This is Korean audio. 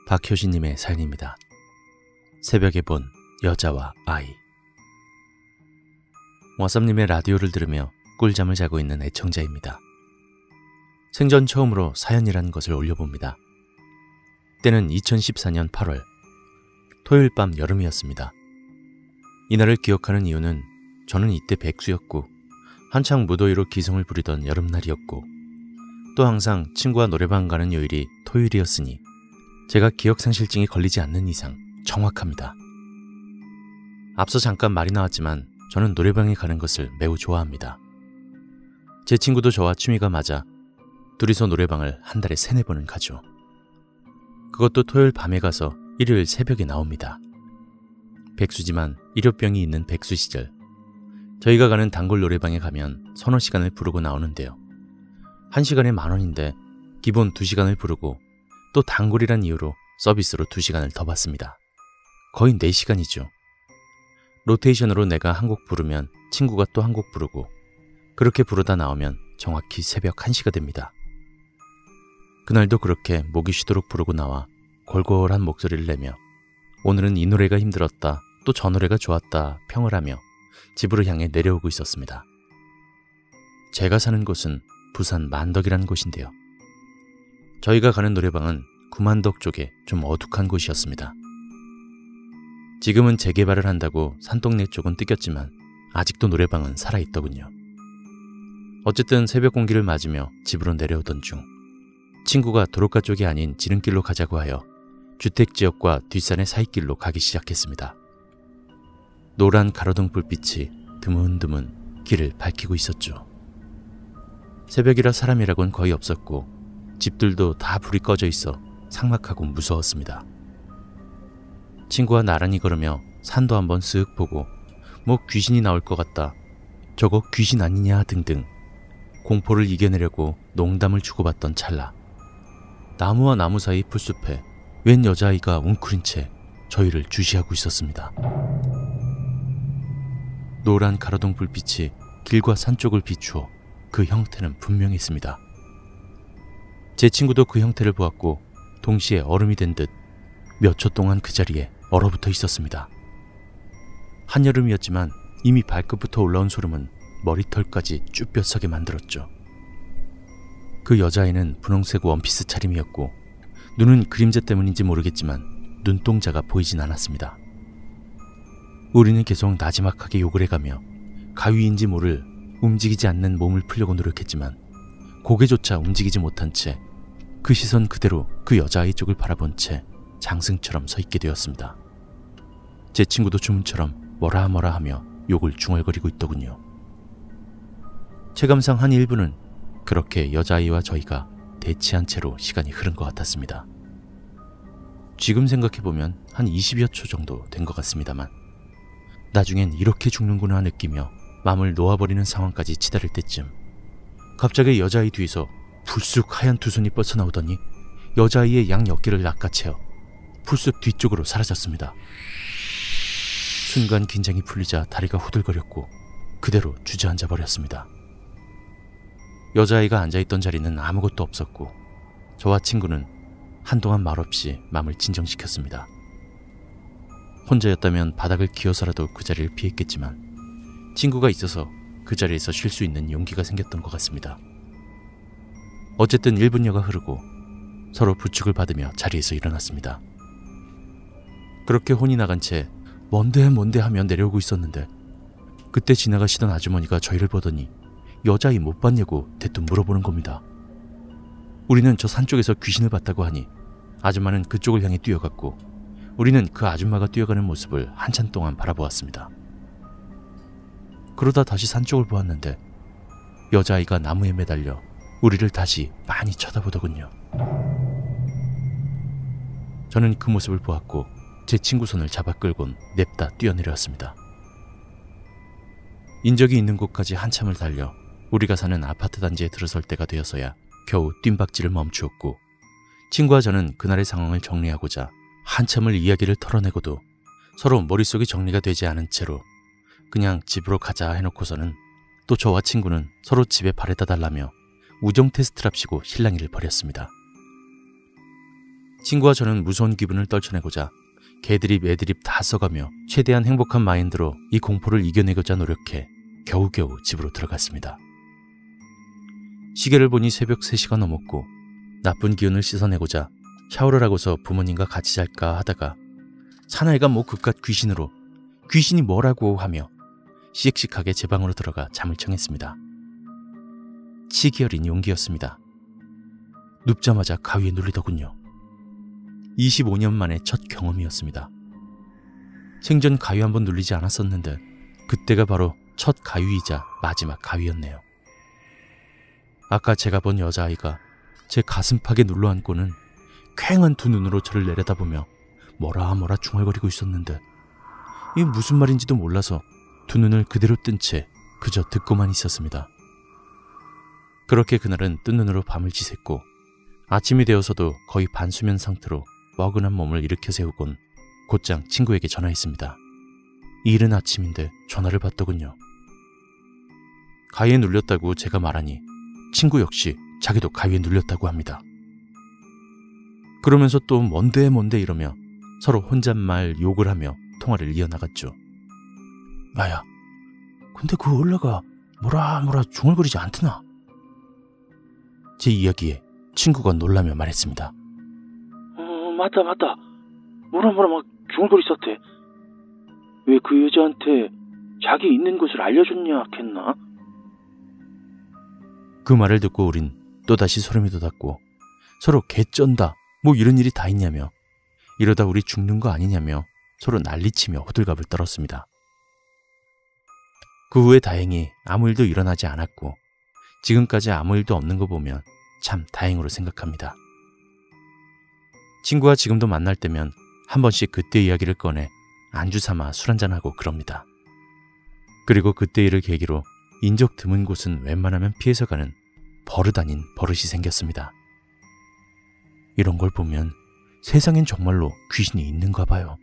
박효신님의 사연입니다. 새벽에 본 여자와 아이. 와썸님의 라디오를 들으며 꿀잠을 자고 있는 애청자입니다. 생전 처음으로 사연이라는 것을 올려봅니다. 때는 2014년 8월 토요일 밤 여름이었습니다. 이날을 기억하는 이유는 저는 이때 백수였고 한창 무더위로 기승을 부리던 여름날이었고 또 항상 친구와 노래방 가는 요일이 토요일이었으니 제가 기억상실증이 걸리지 않는 이상 정확합니다. 앞서 잠깐 말이 나왔지만 저는 노래방에 가는 것을 매우 좋아합니다. 제 친구도 저와 취미가 맞아 둘이서 노래방을 한 달에 3-4번은 가죠. 그것도 토요일 밤에 가서 일요일 새벽에 나옵니다. 백수지만 일요병이 있는 백수 시절 저희가 가는 단골 노래방에 가면 서너 시간을 부르고 나오는데요. 1시간에 10,000원인데 기본 2시간을 부르고 또 단골이란 이유로 서비스로 2시간을 더 받습니다. 거의 4시간이죠. 로테이션으로 내가 한 곡 부르면 친구가 또 한 곡 부르고 그렇게 부르다 나오면 정확히 새벽 1시가 됩니다. 그날도 그렇게 목이 쉬도록 부르고 나와 골골한 목소리를 내며 오늘은 이 노래가 힘들었다, 또 저 노래가 좋았다 평을 하며 집으로 향해 내려오고 있었습니다. 제가 사는 곳은 부산 만덕이라는 곳인데요. 저희가 가는 노래방은 구만덕 쪽에 좀 어둑한 곳이었습니다. 지금은 재개발을 한다고 산동네 쪽은 뜯겼지만 아직도 노래방은 살아있더군요. 어쨌든 새벽 공기를 맞으며 집으로 내려오던 중 친구가 도로가 쪽이 아닌 지름길로 가자고 하여 주택지역과 뒷산의 사이길로 가기 시작했습니다. 노란 가로등 불빛이 드문드문 길을 밝히고 있었죠. 새벽이라 사람이라곤 거의 없었고 집들도 다 불이 꺼져 있어 삭막하고 무서웠습니다. 친구와 나란히 걸으며 산도 한번 쓱 보고 뭐 귀신이 나올 것 같다, 저거 귀신 아니냐 등등 공포를 이겨내려고 농담을 주고받던 찰나 나무와 나무 사이 풀숲에 웬 여자아이가 웅크린 채 저희를 주시하고 있었습니다. 노란 가로등 불빛이 길과 산 쪽을 비추어 그 형태는 분명했습니다. 제 친구도 그 형태를 보았고 동시에 얼음이 된 듯 몇 초 동안 그 자리에 얼어붙어 있었습니다. 한여름이었지만 이미 발끝부터 올라온 소름은 머리털까지 쭈뼛서게 만들었죠. 그 여자아이는 분홍색 원피스 차림이었고 눈은 그림자 때문인지 모르겠지만 눈동자가 보이진 않았습니다. 우리는 계속 나지막하게 욕을 해가며 가위인지 모를 움직이지 않는 몸을 풀려고 노력했지만 고개조차 움직이지 못한 채 그 시선 그대로 그 여자아이 쪽을 바라본 채 장승처럼 서 있게 되었습니다. 제 친구도 주문처럼 뭐라 뭐라 하며 욕을 중얼거리고 있더군요. 체감상 한 1분은 그렇게 여자아이와 저희가 대치한 채로 시간이 흐른 것 같았습니다. 지금 생각해보면 한 20여 초 정도 된 것 같습니다만 나중엔 이렇게 죽는구나 느끼며 마음을 놓아버리는 상황까지 치달을 때쯤 갑자기 여자아이 뒤에서 불쑥 하얀 두 손이 뻗쳐나오더니 여자아이의 양 어깨를 낚아채어 풀숲 뒤쪽으로 사라졌습니다. 순간 긴장이 풀리자 다리가 후들거렸고 그대로 주저앉아 버렸습니다. 여자아이가 앉아있던 자리는 아무것도 없었고 저와 친구는 한동안 말없이 마음을 진정시켰습니다. 혼자였다면 바닥을 기어서라도 그 자리를 피했겠지만 친구가 있어서 그 자리에서 쉴 수 있는 용기가 생겼던 것 같습니다. 어쨌든 1분여가 흐르고 서로 부축을 받으며 자리에서 일어났습니다. 그렇게 혼이 나간 채 뭔데 하며 내려오고 있었는데 그때 지나가시던 아주머니가 저희를 보더니 여자아이 못 봤냐고 대뜸 물어보는 겁니다. 우리는 저 산 쪽에서 귀신을 봤다고 하니 아줌마는 그쪽을 향해 뛰어갔고 우리는 그 아줌마가 뛰어가는 모습을 한참 동안 바라보았습니다. 그러다 다시 산 쪽을 보았는데 여자아이가 나무에 매달려 우리를 다시 많이 쳐다보더군요. 저는 그 모습을 보았고 제 친구 손을 잡아 끌곤 냅다 뛰어내려왔습니다. 인적이 있는 곳까지 한참을 달려 우리가 사는 아파트 단지에 들어설 때가 되어서야 겨우 뜀박질을 멈추었고 친구와 저는 그날의 상황을 정리하고자 한참을 이야기를 털어내고도 서로 머릿속이 정리가 되지 않은 채로 그냥 집으로 가자 해놓고서는 또 저와 친구는 서로 집에 바래다 달라며 우정 테스트랍시고 실랑이를 벌였습니다. 친구와 저는 무서운 기분을 떨쳐내고자 개드립, 애드립 다 써가며 최대한 행복한 마인드로 이 공포를 이겨내고자 노력해 겨우겨우 집으로 들어갔습니다. 시계를 보니 새벽 3시가 넘었고 나쁜 기운을 씻어내고자 샤워를 하고서 부모님과 같이 잘까 하다가 사나이가 뭐 그깟 귀신으로 귀신이 뭐라고 하며 씩씩하게 제 방으로 들어가 잠을 청했습니다. 치기 어린 용기였습니다. 눕자마자 가위에 눌리더군요. 25년 만에 첫 경험이었습니다. 생전 가위 한번 눌리지 않았었는데 그때가 바로 첫 가위이자 마지막 가위였네요. 아까 제가 본 여자아이가 제 가슴팍에 눌러앉고는 퀭한 두 눈으로 저를 내려다보며 뭐라 중얼거리고 있었는데 이게 무슨 말인지도 몰라서 두 눈을 그대로 뜬 채 그저 듣고만 있었습니다. 그렇게 그날은 뜬 눈으로 밤을 지샜고 아침이 되어서도 거의 반수면 상태로 뻐근한 몸을 일으켜 세우곤 곧장 친구에게 전화했습니다. 이른 아침인데 전화를 받더군요. 가위에 눌렸다고 제가 말하니 친구 역시 자기도 가위에 눌렸다고 합니다. 그러면서 또 뭔데 이러며 서로 혼잣말 욕을 하며 통화를 이어나갔죠. 야야, 근데 그 얼라가 뭐라 중얼거리지 않더나? 제 이야기에 친구가 놀라며 말했습니다. 맞다. 뭐라 막 중얼거리 있었대. 왜 그 여자한테 자기 있는 곳을 알려줬냐 했나? 그 말을 듣고 우린 또다시 소름이 돋았고 서로 개쩐다 뭐 이런 일이 다 있냐며 이러다 우리 죽는 거 아니냐며 서로 난리치며 호들갑을 떨었습니다. 그 후에 다행히 아무 일도 일어나지 않았고 지금까지 아무 일도 없는 거 보면 참 다행으로 생각합니다. 친구와 지금도 만날 때면 한 번씩 그때 이야기를 꺼내 안주 삼아 술 한잔하고 그럽니다. 그리고 그때 일을 계기로 인적 드문 곳은 웬만하면 피해서 가는 버릇 아닌 버릇이 생겼습니다. 이런 걸 보면 세상엔 정말로 귀신이 있는가 봐요.